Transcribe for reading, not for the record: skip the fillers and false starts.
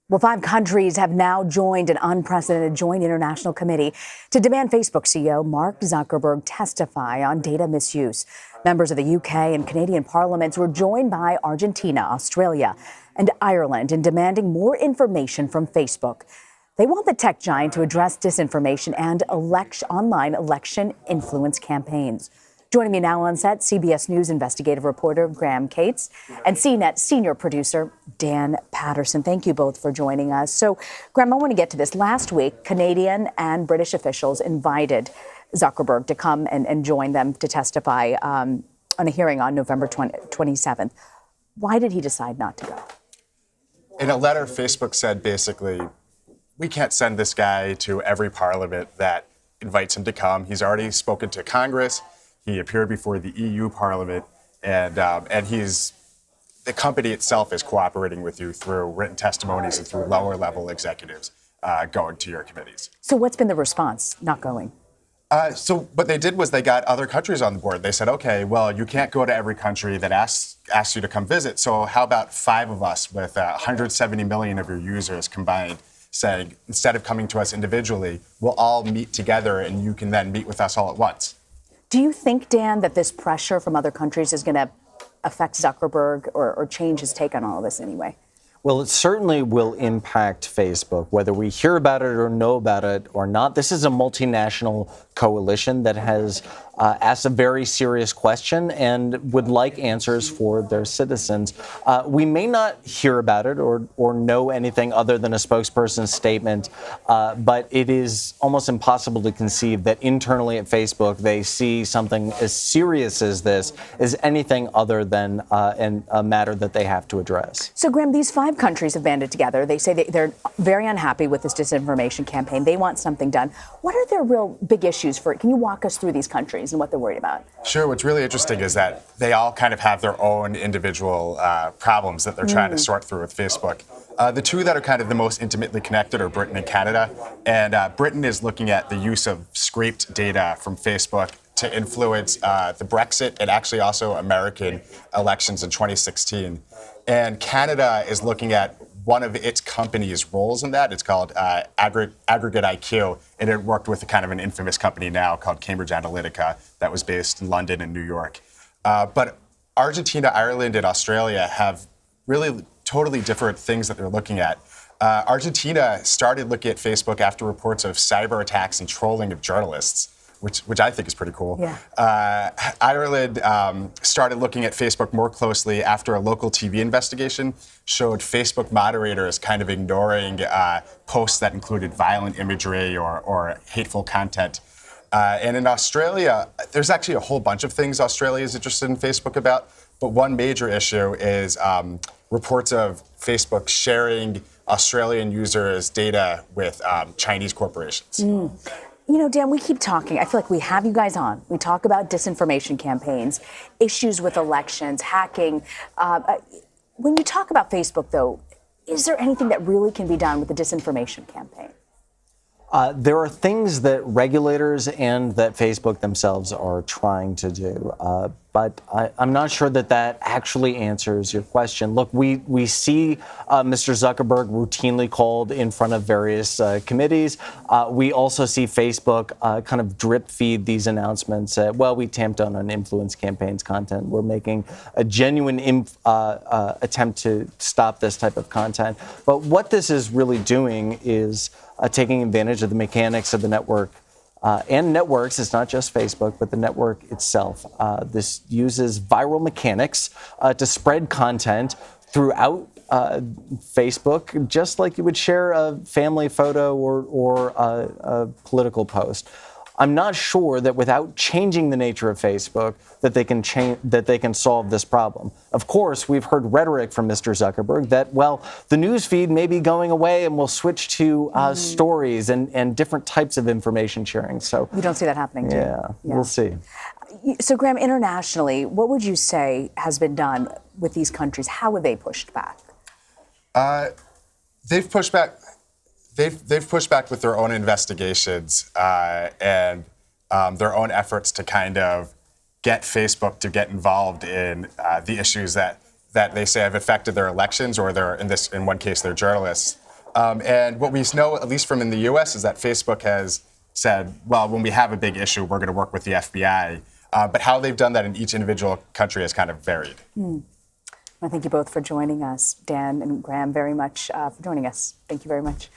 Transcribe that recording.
Well, 5 countries have now joined an unprecedented joint international committee to demand Facebook CEO Mark Zuckerberg testify on data misuse. Members of the UK and Canadian parliaments were joined by Argentina, Australia, and Ireland in demanding more information from Facebook. They want the tech giant to address disinformation and online election influence campaigns. Joining me now on set, CBS News investigative reporter Graham Cates and CNET senior producer Dan Patterson. Thank you both for joining us. So, Graham, I want to get to this. Last week, Canadian and British officials invited Zuckerberg to come and join them to testify on a hearing on November 27th. Why did he decide not to go? In a letter, Facebook said basically, we can't send this guy to every parliament that invites him to come. He's already spoken to Congress. He appeared before the EU Parliament, and the company itself is cooperating with you through written testimonies and through lower-level executives going to your committees. So what's been the response, not going? So what they did was they got other countries on the board. They said, okay, well, you can't go to every country that asks you to come visit, so how about 5 of us with 170 million of your users combined saying, instead of coming to us individually, we'll all meet together and you can then meet with us all at once. Do you think, Dan, that this pressure from other countries is going to affect Zuckerberg or change his take on all of this anyway? Well, it certainly will impact Facebook, whether we hear about it or know about it or not. This is a multinational coalition that has asked a very serious question and would like answers for their citizens. We may not hear about it or know anything other than a spokesperson's statement, but it is almost impossible to conceive that internally at Facebook they see something as serious as this as anything other than a matter that they have to address. So, Graham, these 5 countries have banded together. They say they're very unhappy with this disinformation campaign. They want something done. What are their real big issues for it? Can you walk us through these countries and what they're worried about? Sure. What's really interesting is that they all kind of have their own individual problems that they're trying to sort through with Facebook. The 2 that are kind of the most intimately connected are Britain and Canada. And Britain is looking at the use of scraped data from Facebook to influence the Brexit and actually also American elections in 2016. And Canada is looking at one of its company's roles in that. It's called Aggregate IQ, and it worked with a kind of an infamous company now called Cambridge Analytica that was based in London and New York. But Argentina, Ireland, and Australia have really totally different things that they're looking at. Argentina started looking at Facebook after reports of cyber attacks and trolling of journalists, which I think is pretty cool. Yeah. Ireland started looking at Facebook more closely after a local TV investigation showed Facebook moderators kind of ignoring posts that included violent imagery or hateful content. And in Australia, there's actually a whole bunch of things Australia is interested in Facebook about, but one major issue is reports of Facebook sharing Australian users' data with Chinese corporations. You know, Dan, we keep talking. I feel like we have you guys on. We talk about disinformation campaigns, issues with elections, hacking. When you talk about Facebook, though, is there anything that really can be done with the disinformation campaign? There are things that regulators and that Facebook themselves are trying to do, but I'm not sure that actually answers your question. Look, we see Mr. Zuckerberg routinely called in front of various committees. We also see Facebook kind of drip feed these announcements. Well, we tamped down on influence campaigns content. We're making a genuine attempt to stop this type of content. But what this is really doing is taking advantage of the mechanics of the network and networks. It's not just Facebook, but the network itself. This uses viral mechanics to spread content throughout Facebook, just like you would share a family photo or a political post. I'm not sure that without changing the nature of Facebook that they can solve this problem. Of course, we've heard rhetoric from Mr. Zuckerberg that, well, the news feed may be going away and we'll switch to stories and different types of information sharing. So you don't see that happening, do you? Yeah, we'll see. So, Graham, internationally, what would you say has been done with these countries? How have they pushed back? They've pushed back. They've pushed back with their own investigations and their own efforts to kind of get Facebook to get involved in the issues that they say have affected their elections or in one case, their journalists. And what we know, at least from in the U.S., is that Facebook has said, well, when we have a big issue, we're going to work with the FBI. But how they've done that in each individual country has kind of varied. I thank you both for joining us, Dan and Graham, very much for joining us. Thank you very much.